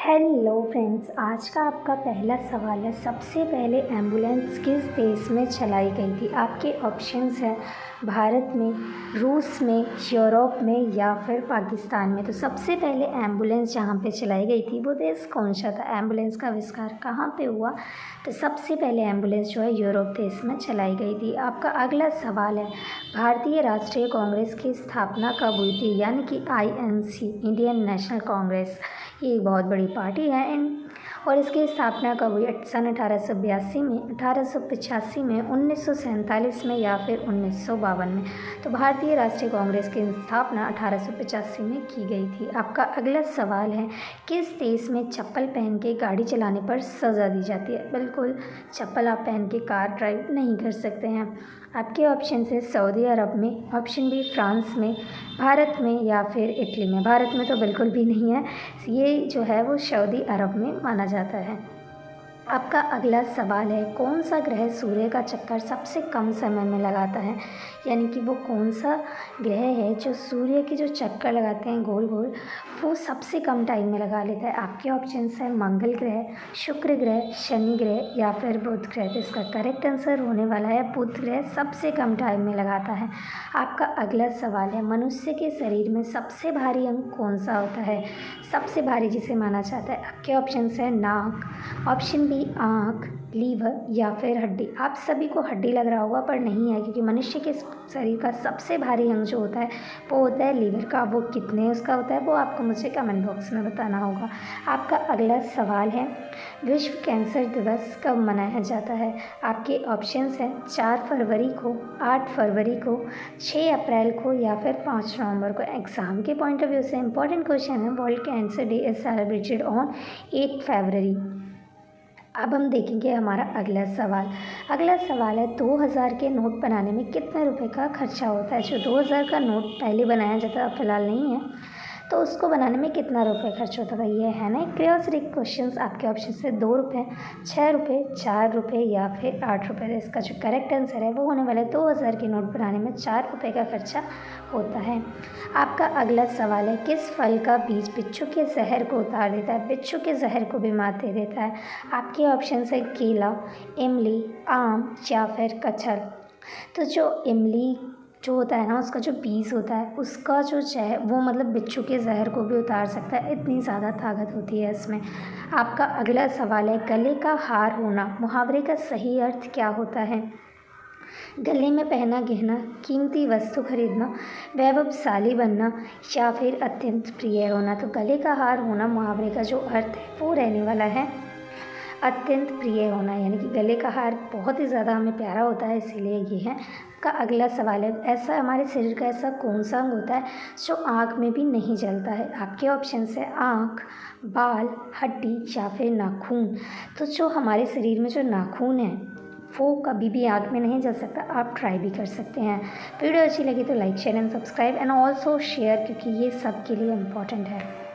Hello friends, आज का आपका पहला सवाल है, सबसे पहले एम्बुलेंस किस देश में चलाई गई थी। आपके ऑप्शंस हैं भारत में, रूस में, यूरोप में या फिर पाकिस्तान में। तो सबसे पहले एम्बुलेंस जहाँ पे चलाई गई थी वो देश कौन सा था, एम्बुलेंस का आविष्कार कहाँ पे हुआ। तो सबसे पहले एम्बुलेंस जो है यूरोप देश में चलाई गई थी। आपका अगला सवाल है, भारतीय राष्ट्रीय कांग्रेस की स्थापना कब हुई थी, यानी कि INC, इंडियन नेशनल कांग्रेस। ये एक बहुत बड़ी पार्टी है और इसकी स्थापना कब हुई, सन 1882 में, 1885 में, 1947 में या फिर 1952 में। तो भारतीय राष्ट्रीय कांग्रेस की स्थापना 1885 में की गई थी। आपका अगला सवाल है, किस देश में चप्पल पहन के गाड़ी चलाने पर सज़ा दी जाती है। बिल्कुल, चप्पल आप पहन के कार ड्राइव नहीं कर सकते हैं। आपके ऑप्शन है सऊदी अरब में, ऑप्शन बी फ्रांस में, भारत में या फिर इटली में। भारत में तो बिल्कुल भी नहीं है, ये जो है वो सऊदी अरब में माना जाता है। आपका अगला सवाल है, कौन सा ग्रह सूर्य का चक्कर सबसे कम समय में लगाता है, यानी कि वो कौन सा ग्रह है जो सूर्य के जो चक्कर लगाते हैं गोल गोल, वो सबसे कम टाइम में लगा लेता है। आपके ऑप्शंस हैं मंगल ग्रह, शुक्र ग्रह, शनि ग्रह या फिर बुध ग्रह। तो इसका करेक्ट आंसर होने वाला है बुध ग्रह सबसे कम टाइम में लगाता है। आपका अगला सवाल है, मनुष्य के शरीर में सबसे भारी अंग कौन सा होता है, सबसे भारी जिसे माना जाता है। आपके ऑप्शंस हैं नाक, ऑप्शन बी आँख, लीवर या फिर हड्डी। आप सभी को हड्डी लग रहा होगा पर नहीं है, क्योंकि मनुष्य के शरीर का सबसे भारी अंग जो होता है वो होता है लीवर का। वो कितने उसका होता है वो आपको मुझे कमेंट बॉक्स में बताना होगा। आपका अगला सवाल है, विश्व कैंसर दिवस कब मनाया जाता है। आपके ऑप्शंस हैं 4 फरवरी को, 8 फरवरी को, 6 अप्रैल को या फिर 5 नवंबर को। एग्जाम के पॉइंट ऑफ व्यू से इंपॉर्टेंट क्वेश्चन है। World cancer day is celebrated on 8 फरवरी। अब हम देखेंगे हमारा अगला सवाल। अगला सवाल है, 2000 के नोट बनाने में कितने रुपए का खर्चा होता है। जो 2000 का नोट पहले बनाया जाता है, फिलहाल नहीं है, तो उसको बनाने में कितना रुपए खर्च होता था। ये है ना क्रियोसिटी क्वेश्चंस। आपके ऑप्शन से 2 रुपये, 6 रुपये, 4 रुपये या फिर 8 रुपये। तो इसका जो करेक्ट आंसर है वो होने वाला है 2000 के नोट बनाने में 4 रुपये का खर्चा होता है। आपका अगला सवाल है, किस फल का बीज बिच्छू के जहर को उतार देता है, बिच्छू के जहर को भी मार दे देता है। आपके ऑप्शन है केला, इमली, आम या फिर कटहल। तो जो इमली जो होता है ना, उसका जो बीज होता है उसका जो है वो मतलब बिच्छू के जहर को भी उतार सकता है, इतनी ज़्यादा ताकत होती है इसमें। आपका अगला सवाल है, गले का हार होना मुहावरे का सही अर्थ क्या होता है। गले में पहना गहना, कीमती वस्तु खरीदना, वैभवशाली बनना या फिर अत्यंत प्रिय होना। तो गले का हार होना मुहावरे का जो अर्थ है वो रहने वाला है अत्यंत प्रिय होना, यानी कि गले का हार बहुत ही ज़्यादा हमें प्यारा होता है, इसीलिए ये है। का अगला सवाल है, ऐसा हमारे शरीर का ऐसा कौन सा अंग होता है जो आँख में भी नहीं जलता है। आपके ऑप्शन है आँख, बाल, हड्डी या फिर नाखून। तो जो हमारे शरीर में जो नाखून है वो कभी भी आँख में नहीं जल सकता। आप ट्राई भी कर सकते हैं। वीडियो अच्छी लगी तो like, share and subscribe and also share, क्योंकि ये सब के लिए इम्पॉर्टेंट है।